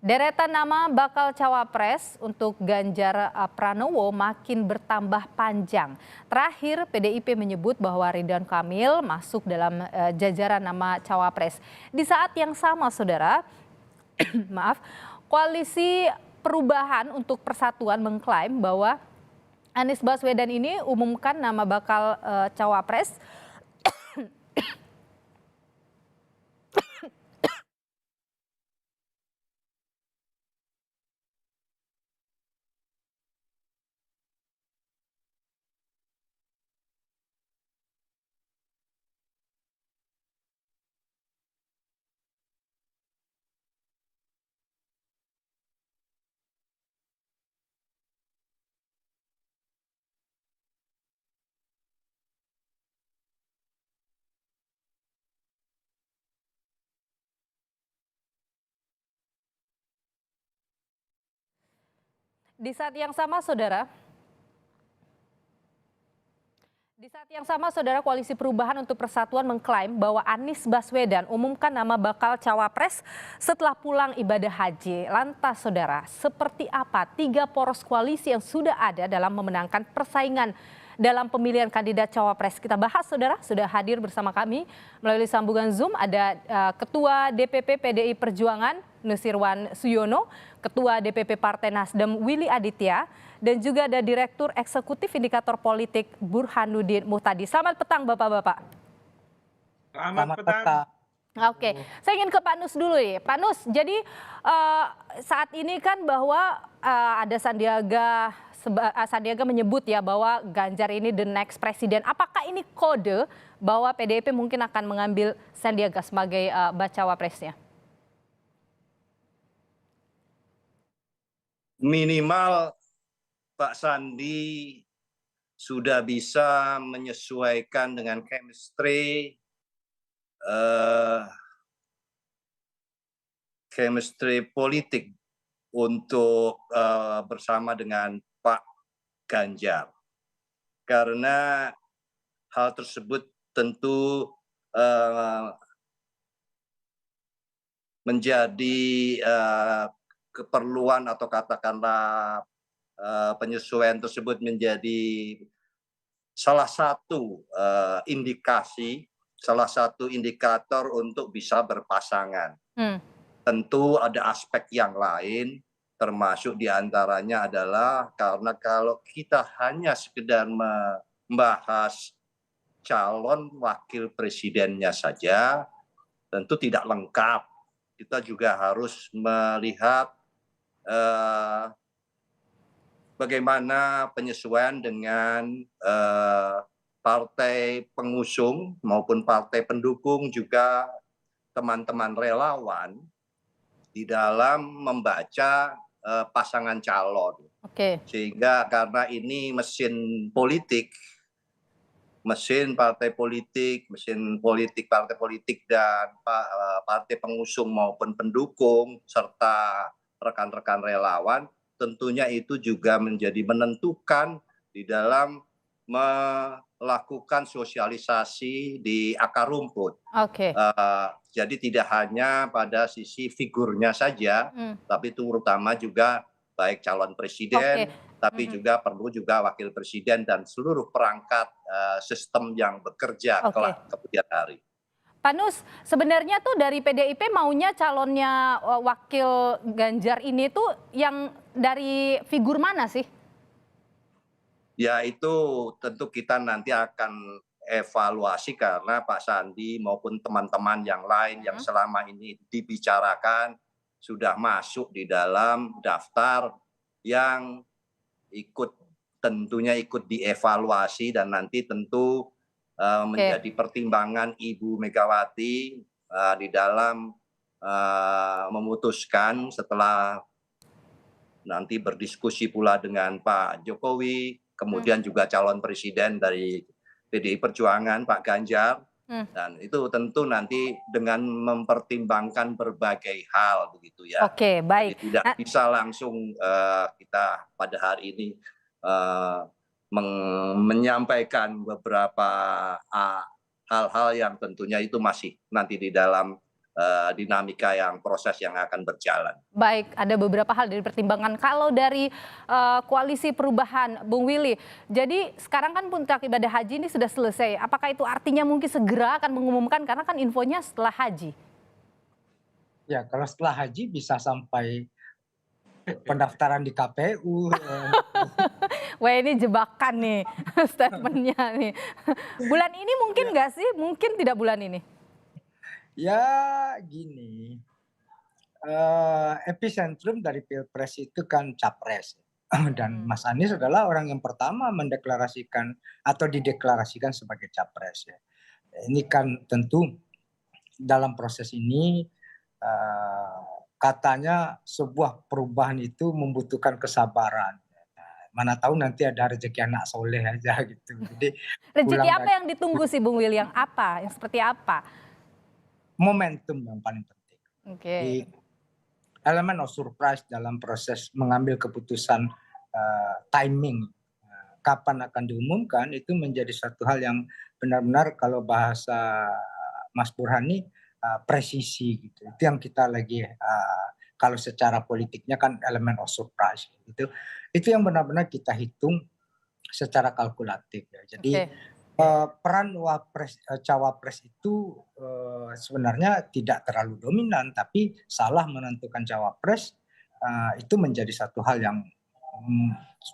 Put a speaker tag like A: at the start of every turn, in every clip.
A: Deretan nama bakal cawapres untuk Ganjar Pranowo makin bertambah panjang. Terakhir, PDIP menyebut bahwa Ridwan Kamil masuk dalam jajaran nama cawapres. Di saat yang sama, saudara, maaf, koalisi perubahan untuk persatuan mengklaim bahwa Anies Baswedan ini umumkan nama bakal cawapres. Di saat yang sama, saudara, Koalisi Perubahan untuk Persatuan mengklaim bahwa Anies Baswedan umumkan nama bakal cawapres setelah pulang ibadah haji. Lantas, saudara, seperti apa tiga poros koalisi yang sudah ada dalam memenangkan persaingan dalam pemilihan kandidat cawapres? Kita bahas, saudara. Sudah hadir bersama kami melalui sambungan Zoom ada Ketua DPP PDI Perjuangan Nusirwan Suyono, Ketua DPP Partai Nasdem Willy Aditya, dan juga ada Direktur Eksekutif Indikator Politik Burhanuddin Muhtadi. Selamat petang, Bapak-Bapak.
B: Selamat petang.
A: Oke, saya ingin ke Pak Nus dulu ya. Pak Nus, jadi saat ini kan bahwa ada Sandiaga menyebut ya bahwa Ganjar ini the next presiden. Apakah ini kode bahwa PDIP mungkin akan mengambil Sandiaga sebagai bacawa presnya?
B: Minimal Pak Sandi sudah bisa menyesuaikan dengan chemistry politik untuk bersama dengan Pak Ganjar. Karena hal tersebut tentu menjadi keperluan atau katakanlah penyesuaian tersebut menjadi salah satu indikator untuk bisa berpasangan. Tentu ada aspek yang lain, termasuk diantaranya adalah karena kalau kita hanya sekedar membahas calon wakil presidennya saja, tentu tidak lengkap. Kita juga harus melihat bagaimana penyesuaian dengan partai pengusung maupun partai pendukung, juga teman-teman relawan di dalam membaca pasangan calon. Sehingga karena ini mesin partai politik dan partai pengusung maupun pendukung serta rekan-rekan relawan, tentunya itu juga menjadi menentukan di dalam melakukan sosialisasi di akar rumput. Jadi tidak hanya pada sisi figurnya saja, tapi terutama juga baik calon presiden, tapi juga perlu juga wakil presiden dan seluruh perangkat sistem yang bekerja kelak kemudian hari.
A: Pak Nus, sebenarnya tuh dari PDIP maunya calonnya wakil Ganjar ini tuh yang dari figur mana sih?
B: Ya itu tentu kita nanti akan evaluasi karena Pak Sandi maupun teman-teman yang lain yang selama ini dibicarakan sudah masuk di dalam daftar yang tentunya ikut dievaluasi dan nanti tentu menjadi pertimbangan Ibu Megawati di dalam memutuskan setelah nanti berdiskusi pula dengan Pak Jokowi, kemudian juga calon presiden dari PDI Perjuangan Pak Ganjar, dan itu tentu nanti dengan mempertimbangkan berbagai hal begitu ya.
A: Baik.
B: Jadi tidak bisa langsung kita pada hari ini menyampaikan beberapa hal-hal yang tentunya itu masih nanti di dalam dinamika yang proses yang akan berjalan.
A: Baik, ada beberapa hal dari pertimbangan. Kalau dari koalisi perubahan, Bung Willy, jadi sekarang kan puncak ibadah haji ini sudah selesai. Apakah itu artinya mungkin segera akan mengumumkan, karena kan infonya setelah haji?
C: Ya, kalau setelah haji bisa sampai pendaftaran di KPU.
A: Wah, ini jebakan nih statementnya nih. Bulan ini mungkin nggak sih? Mungkin tidak bulan ini.
C: Ya gini, epicentrum dari Pilpres itu kan Capres. Dan Mas Anies adalah orang yang pertama mendeklarasikan atau dideklarasikan sebagai Capres ya. Ini kan tentu dalam proses ini katanya sebuah perubahan itu membutuhkan kesabaran. Mana tahu nanti ada rezeki anak soleh aja gitu. Jadi
A: Rezeki apa yang ditunggu sih Bung Willy? Yang apa? Yang seperti apa?
C: momentum yang paling penting.
A: Oke.
C: Di elemen of surprise dalam proses mengambil keputusan timing kapan akan diumumkan itu menjadi satu hal yang benar-benar kalau bahasa Mas Burhani presisi gitu. Itu yang kita lagi kalau secara politiknya kan elemen of surprise gitu. Itu yang benar-benar kita hitung secara kalkulatif ya. Jadi peran cawapres itu sebenarnya tidak terlalu dominan, tapi salah menentukan cawapres itu menjadi satu hal yang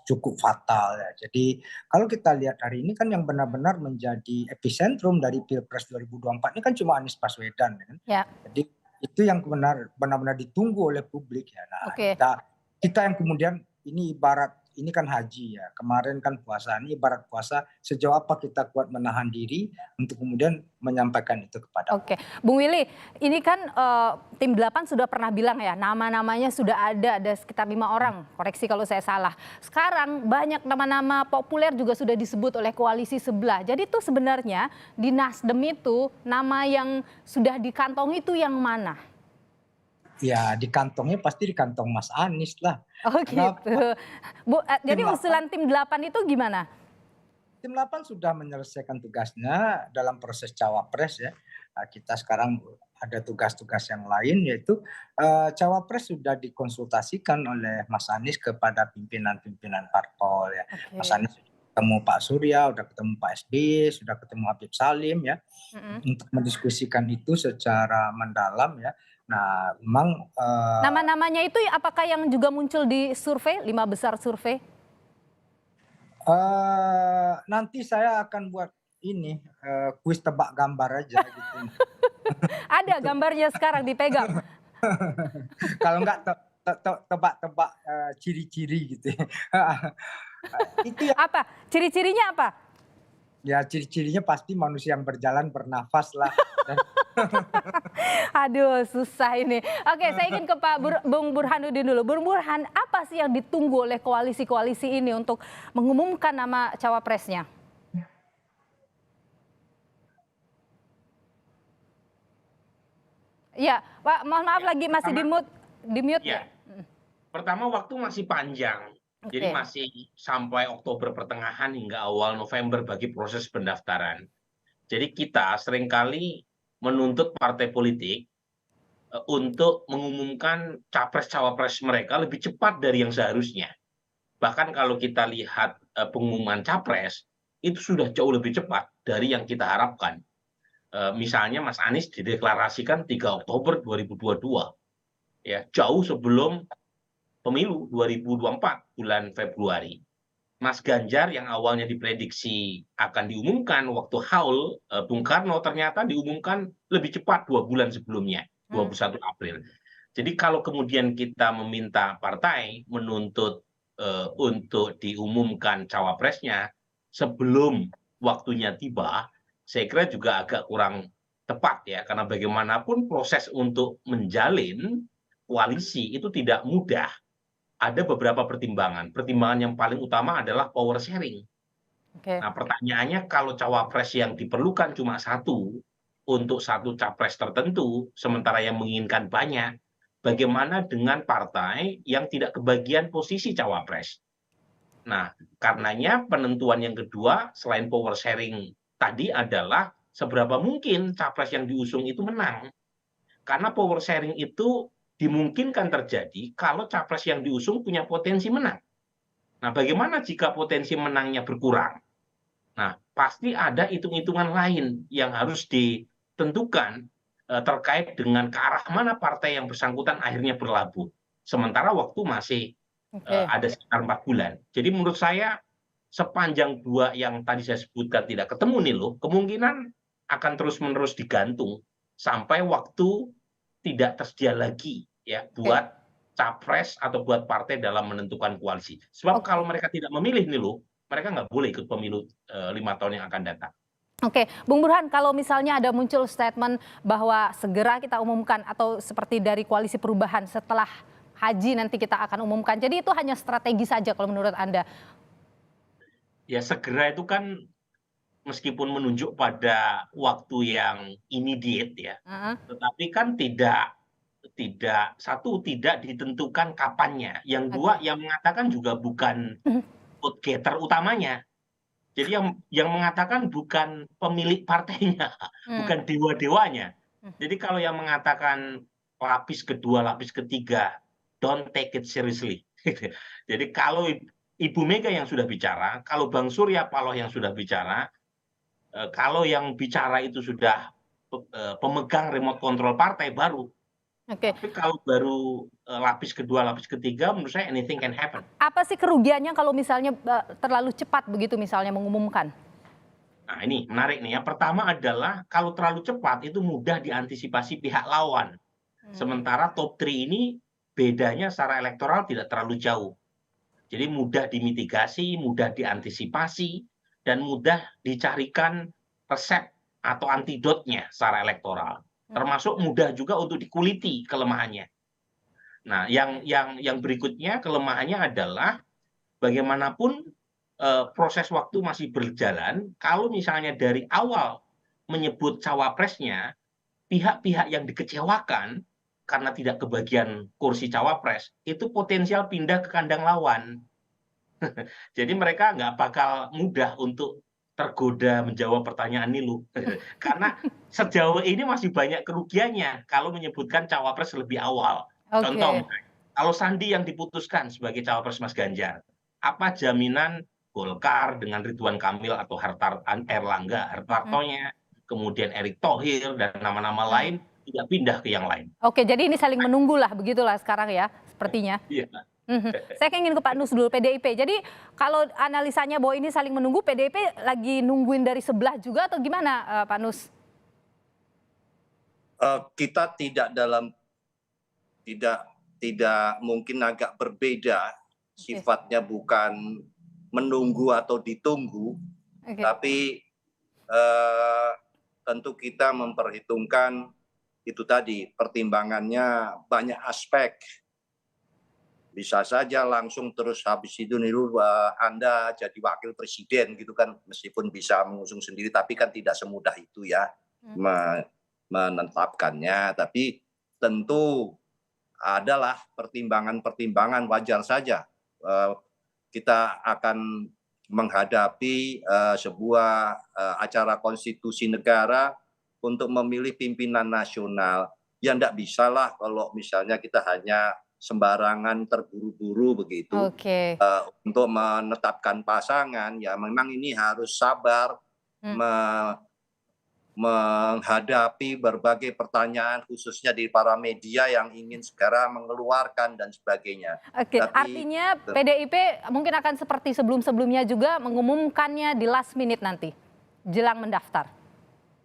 C: cukup fatal ya. Jadi kalau kita lihat hari ini kan yang benar-benar menjadi epicentrum dari Pilpres 2024 ini kan cuma Anies Baswedan kan.
A: Ya.
C: Jadi itu yang benar-benar ditunggu oleh publik ya. Nah, kita yang kemudian ini ibarat ini kan haji ya, kemarin kan puasa, ini ibarat puasa, sejauh apa kita kuat menahan diri untuk kemudian menyampaikan itu kepada
A: Oke, Bung Willy, ini kan tim 8 sudah pernah bilang ya, nama-namanya sudah ada sekitar 5 orang, koreksi kalau saya salah. Sekarang banyak nama-nama populer juga sudah disebut oleh koalisi sebelah. Jadi itu sebenarnya di Nasdem itu nama yang sudah dikantongi itu yang mana?
C: Ya di kantongnya pasti di kantong Mas Anies lah.
A: Oh gitu. Jadi usulan tim 8 itu gimana?
C: Tim 8 sudah menyelesaikan tugasnya dalam proses cawapres ya. Kita sekarang ada tugas-tugas yang lain yaitu cawapres sudah dikonsultasikan oleh Mas Anies kepada pimpinan-pimpinan parpol ya. Mas Anies ketemu Pak Surya, sudah ketemu Pak SBY, sudah ketemu Habib Salim ya. Untuk mendiskusikan itu secara mendalam ya. Nah, memang
A: nama-namanya itu apakah yang juga muncul di survei, 5 besar survei?
C: Nanti saya akan buat ini kuis tebak gambar aja gitu.
A: Ada gambarnya sekarang dipegang.
C: Kalau enggak tebak-tebak ciri-ciri gitu. Itu ya.
A: Apa? Ciri-cirinya apa?
C: Ya ciri-cirinya pasti manusia yang berjalan bernafas lah.
A: Aduh susah ini. Oke, saya ingin ke Bung Burhanuddin dulu. Bung Burhan, apa sih yang ditunggu oleh koalisi-koalisi ini untuk mengumumkan nama cawapresnya? Iya, Pak, mohon maaf lagi masih di mute ya.
D: Pertama waktu masih panjang. Jadi masih sampai Oktober pertengahan hingga awal November bagi proses pendaftaran. Jadi kita seringkali menuntut partai politik untuk mengumumkan capres-cawapres mereka lebih cepat dari yang seharusnya. Bahkan kalau kita lihat pengumuman capres, itu sudah jauh lebih cepat dari yang kita harapkan. Misalnya Mas Anies dideklarasikan 3 Oktober 2022. Ya, jauh sebelum pemilu 2024 bulan Februari. Mas Ganjar yang awalnya diprediksi akan diumumkan waktu haul Bung Karno ternyata diumumkan lebih cepat 2 bulan sebelumnya, 21 April. Jadi kalau kemudian kita meminta partai menuntut untuk diumumkan cawapresnya sebelum waktunya tiba, saya kira juga agak kurang tepat ya, karena bagaimanapun proses untuk menjalin koalisi itu tidak mudah. Ada beberapa pertimbangan. Pertimbangan yang paling utama adalah power sharing. Nah, pertanyaannya kalau cawapres yang diperlukan cuma satu untuk satu capres tertentu, sementara yang menginginkan banyak, bagaimana dengan partai yang tidak kebagian posisi cawapres? Nah, karenanya penentuan yang kedua selain power sharing tadi adalah seberapa mungkin capres yang diusung itu menang. Karena power sharing itu dimungkinkan terjadi kalau capres yang diusung punya potensi menang. Nah, bagaimana jika potensi menangnya berkurang? Nah, pasti ada hitung-hitungan lain yang harus ditentukan terkait dengan ke arah mana partai yang bersangkutan akhirnya berlabuh. Sementara waktu masih ada sekitar 4 bulan. Jadi menurut saya sepanjang dua yang tadi saya sebutkan tidak ketemu nih loh, kemungkinan akan terus-menerus digantung sampai waktu tidak tersedia lagi ya buat capres atau buat partai dalam menentukan koalisi. Sebab kalau mereka tidak memilih nih loh, mereka nggak boleh ikut pemilu 5 tahun yang akan datang.
A: Oke, Bung Burhan, kalau misalnya ada muncul statement bahwa segera kita umumkan atau seperti dari Koalisi Perubahan setelah haji nanti kita akan umumkan. Jadi itu hanya strategi saja kalau menurut Anda?
D: Ya segera itu kan meskipun menunjuk pada waktu yang immediate ya, tetapi kan tidak ditentukan kapannya. Yang dua yang mengatakan juga bukan vote getter utamanya. Jadi yang mengatakan bukan pemilik partainya, bukan dewa-dewanya. Jadi kalau yang mengatakan lapis kedua, lapis ketiga, don't take it seriously. Jadi kalau Ibu Mega yang sudah bicara, kalau Bang Surya Paloh yang sudah bicara, kalau yang bicara itu sudah pemegang remote control partai baru. Tapi kalau baru lapis kedua, lapis ketiga, menurut saya anything can happen.
A: Apa sih kerugiannya kalau misalnya terlalu cepat begitu misalnya mengumumkan?
D: Nah ini menarik nih. Yang pertama adalah kalau terlalu cepat itu mudah diantisipasi pihak lawan. Sementara top 3 ini bedanya secara elektoral tidak terlalu jauh. Jadi mudah dimitigasi, mudah diantisipasi, dan mudah dicarikan resep atau antidotnya secara elektoral. Termasuk mudah juga untuk dikuliti kelemahannya. Nah, yang berikutnya kelemahannya adalah bagaimanapun proses waktu masih berjalan. Kalau misalnya dari awal menyebut cawapresnya, pihak-pihak yang dikecewakan karena tidak kebagian kursi cawapres itu potensial pindah ke kandang lawan. Jadi mereka nggak bakal mudah untuk tergoda menjawab pertanyaan Nilu. Karena sejauh ini masih banyak kerugiannya kalau menyebutkan cawapres lebih awal. Contoh, kalau Sandi yang diputuskan sebagai cawapres Mas Ganjar, apa jaminan Golkar dengan Ridwan Kamil atau Erlangga Hartartonya, kemudian Erick Thohir dan nama-nama lain tidak pindah ke yang lain.
A: Oke, jadi ini saling menunggulah begitulah sekarang ya, sepertinya.
D: Iya.
A: Saya ingin ke Pak Nus dulu, PDIP. Jadi kalau analisanya bahwa ini saling menunggu, PDIP lagi nungguin dari sebelah juga atau gimana, Pak Nus?
B: Kita tidak mungkin agak berbeda, sifatnya bukan menunggu atau ditunggu, tapi tentu kita memperhitungkan itu tadi, pertimbangannya banyak aspek. Bisa saja langsung terus habis itu Nilu Anda jadi wakil presiden gitu kan, meskipun bisa mengusung sendiri, tapi kan tidak semudah itu ya menetapkannya. Tapi tentu adalah pertimbangan-pertimbangan, wajar saja kita akan menghadapi sebuah acara konstitusi negara untuk memilih pimpinan nasional. Ya enggak bisa lah kalau misalnya kita hanya sembarangan terburu-buru begitu untuk menetapkan pasangan. Ya memang ini harus sabar menghadapi berbagai pertanyaan khususnya di para media yang ingin segera mengeluarkan dan sebagainya.
A: Oke, artinya PDIP mungkin akan seperti sebelum-sebelumnya juga mengumumkannya di last minute nanti jelang mendaftar.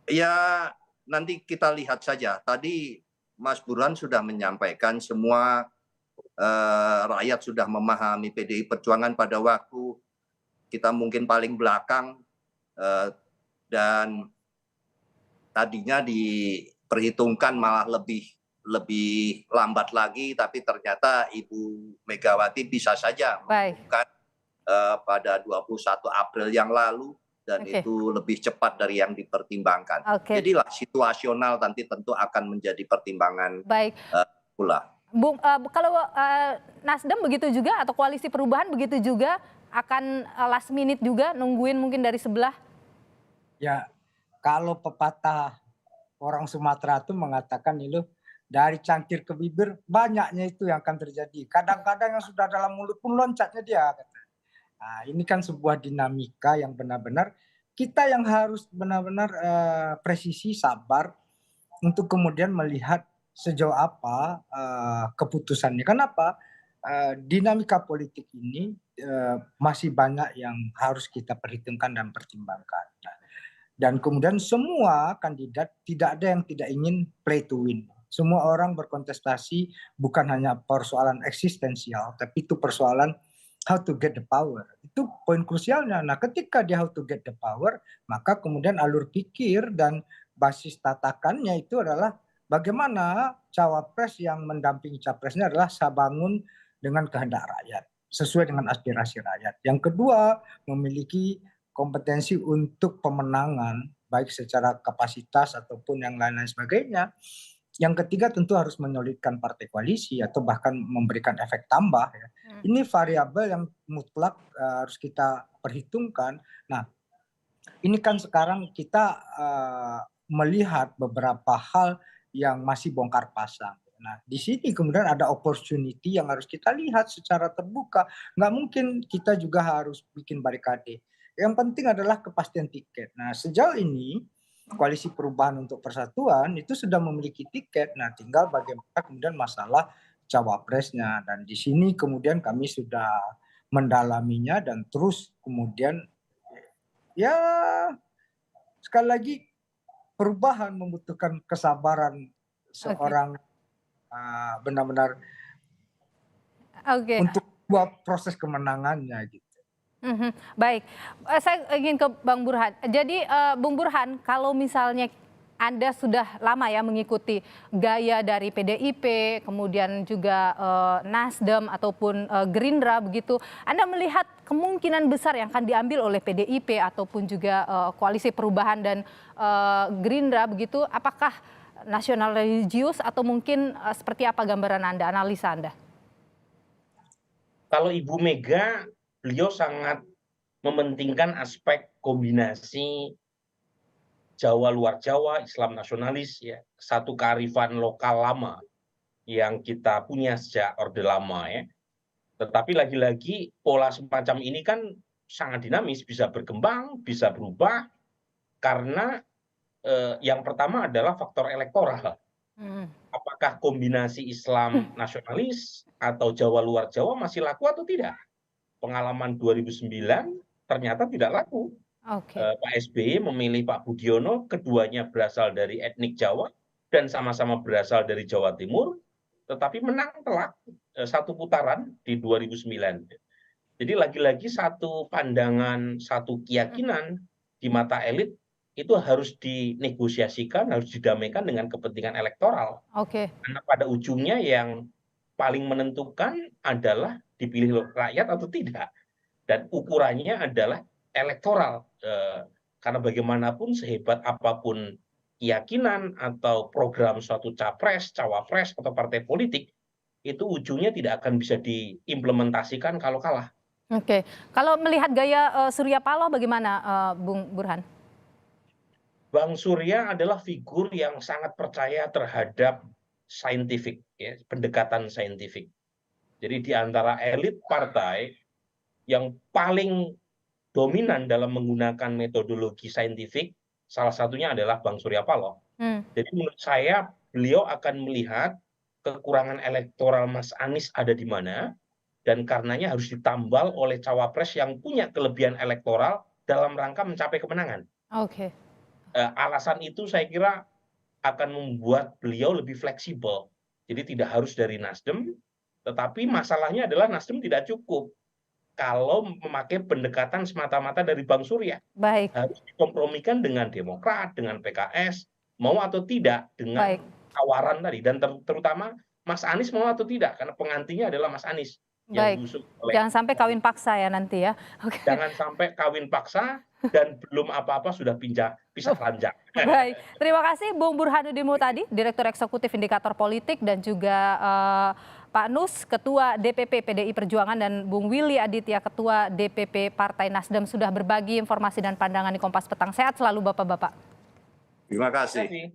B: Ya nanti kita lihat saja. Tadi Mas Burhan sudah menyampaikan semua rakyat sudah memahami PDI Perjuangan pada waktu kita mungkin paling belakang dan tadinya diperhitungkan malah lebih lambat lagi, tapi ternyata Ibu Megawati bisa saja mengumumkan pada 21 April yang lalu dan itu lebih cepat dari yang dipertimbangkan. Jadilah situasional nanti tentu akan menjadi pertimbangan pula.
A: Bung, kalau Nasdem begitu juga atau Koalisi Perubahan begitu juga akan last minute juga nungguin mungkin dari sebelah?
C: Ya, kalau pepatah orang Sumatera itu mengatakan itu dari cangkir ke bibir banyaknya itu yang akan terjadi. Kadang-kadang yang sudah dalam mulut pun loncatnya dia. Nah, ini kan sebuah dinamika yang benar-benar kita yang harus benar-benar presisi, sabar untuk kemudian melihat sejauh apa keputusannya. Kenapa? Dinamika politik ini masih banyak yang harus kita perhitungkan dan pertimbangkan. Nah, dan kemudian semua kandidat tidak ada yang tidak ingin play to win. Semua orang berkontestasi bukan hanya persoalan eksistensial, tapi itu persoalan how to get the power. Itu poin krusialnya. Nah, ketika dia how to get the power, maka kemudian alur pikir dan basis tatakannya itu adalah bagaimana cawapres yang mendampingi capresnya adalah sabangun dengan kehendak rakyat, sesuai dengan aspirasi rakyat. Yang kedua, memiliki kompetensi untuk pemenangan, baik secara kapasitas ataupun yang lain-lain sebagainya. Yang ketiga tentu harus menyolidkan partai koalisi atau bahkan memberikan efek tambah. Ya. Ini variabel yang mutlak harus kita perhitungkan. Nah, ini kan sekarang kita melihat beberapa hal yang masih bongkar pasang. Nah, di sini kemudian ada opportunity yang harus kita lihat secara terbuka. Nggak mungkin kita juga harus bikin barikade. Yang penting adalah kepastian tiket. Nah, sejauh ini Koalisi Perubahan untuk Persatuan itu sudah memiliki tiket. Nah, tinggal bagaimana kemudian masalah cawapresnya. Dan di sini kemudian kami sudah mendalaminya dan terus kemudian ya sekali lagi perubahan membutuhkan kesabaran seorang benar-benar untuk buat proses kemenangannya gitu.
A: Baik, saya ingin ke Bang Burhan. Jadi Bung Burhan, kalau misalnya Anda sudah lama ya mengikuti gaya dari PDIP, kemudian juga Nasdem ataupun Gerindra begitu, Anda melihat kemungkinan besar yang akan diambil oleh PDIP ataupun juga Koalisi Perubahan dan Gerindra begitu, apakah nasional religius atau mungkin seperti apa gambaran Anda, analisa Anda?
D: Kalau Ibu Mega, beliau sangat mementingkan aspek kombinasi Jawa luar Jawa, Islam nasionalis, ya, satu kearifan lokal lama yang kita punya sejak Orde Lama, ya. Tetapi lagi-lagi pola semacam ini kan sangat dinamis, bisa berkembang, bisa berubah, karena yang pertama adalah faktor elektoral. Apakah kombinasi Islam nasionalis atau Jawa luar Jawa masih laku atau tidak? Pengalaman 2009 ternyata tidak laku. Pak SBY memilih Pak Budiono, keduanya berasal dari etnik Jawa dan sama-sama berasal dari Jawa Timur, tetapi menang telak satu putaran di 2009. Jadi lagi-lagi satu pandangan, satu keyakinan di mata elit itu harus dinegosiasikan, harus didamaikan dengan kepentingan elektoral. Karena pada ujungnya yang paling menentukan adalah dipilih rakyat atau tidak. Dan ukurannya adalah elektoral. Karena bagaimanapun sehebat apapun keyakinan atau program suatu capres, cawapres, atau partai politik, itu ujungnya tidak akan bisa diimplementasikan kalau kalah.
A: Kalau melihat gaya Surya Paloh bagaimana Bung Burhan?
D: Bang Surya adalah figur yang sangat percaya terhadap saintifik, ya, pendekatan saintifik. Jadi di antara elit partai yang paling dominan dalam menggunakan metodologi saintifik, salah satunya adalah Bang Surya Paloh. Jadi menurut saya beliau akan melihat kekurangan elektoral Mas Anies ada di mana, dan karenanya harus ditambal oleh cawapres yang punya kelebihan elektoral dalam rangka mencapai kemenangan. Alasan itu saya kira akan membuat beliau lebih fleksibel. Jadi tidak harus dari Nasdem, tetapi masalahnya adalah Nasdem tidak cukup kalau memakai pendekatan semata-mata dari Bang Surya. Harus dikompromikan dengan Demokrat, dengan PKS, mau atau tidak dengan tawaran tadi. Dan terutama Mas Anies mau atau tidak, karena pengantinnya adalah Mas Anies.
A: Jangan sampai kawin paksa ya nanti ya.
D: Jangan sampai kawin paksa dan belum apa-apa sudah pisah ranjang.
A: Baik, terima kasih Bung Burhanuddin Muhtadi, Direktur Eksekutif Indikator Politik, dan juga Pak Nus, Ketua DPP PDI Perjuangan, dan Bung Willy Aditya, Ketua DPP Partai Nasdem, sudah berbagi informasi dan pandangan di Kompas Petang. Sehat selalu Bapak-Bapak.
B: Terima kasih.